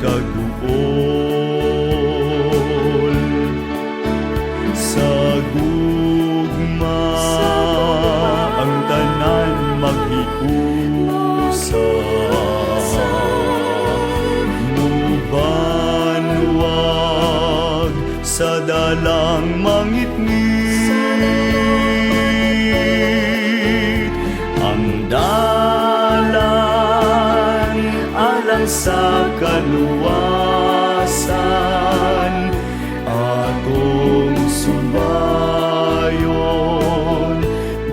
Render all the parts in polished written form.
kaguol. Sa gugma ang tanan maghiusa, mubanwag sa dalang mangitngit. Ang dalan alang sa kaluwasan, atong subayon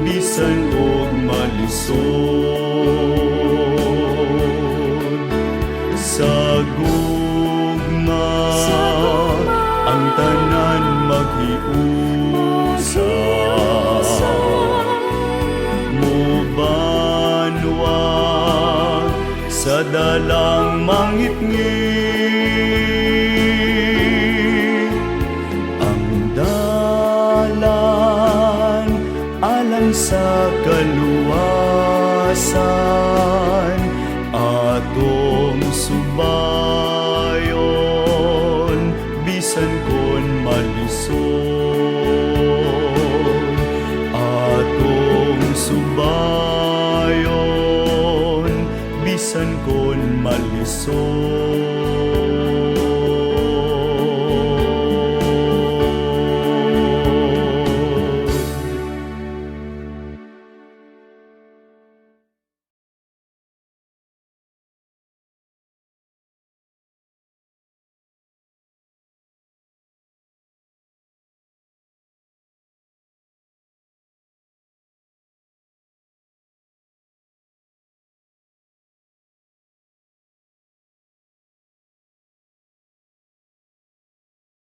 bisan og malisod. Sa gugma ang tanan maghiusa, mubanwag sa dalang mangitngit. Ang dalan alang sa kaluwasan, atong subayon bisan kon malisod. Atong subayon bisan kon malisod.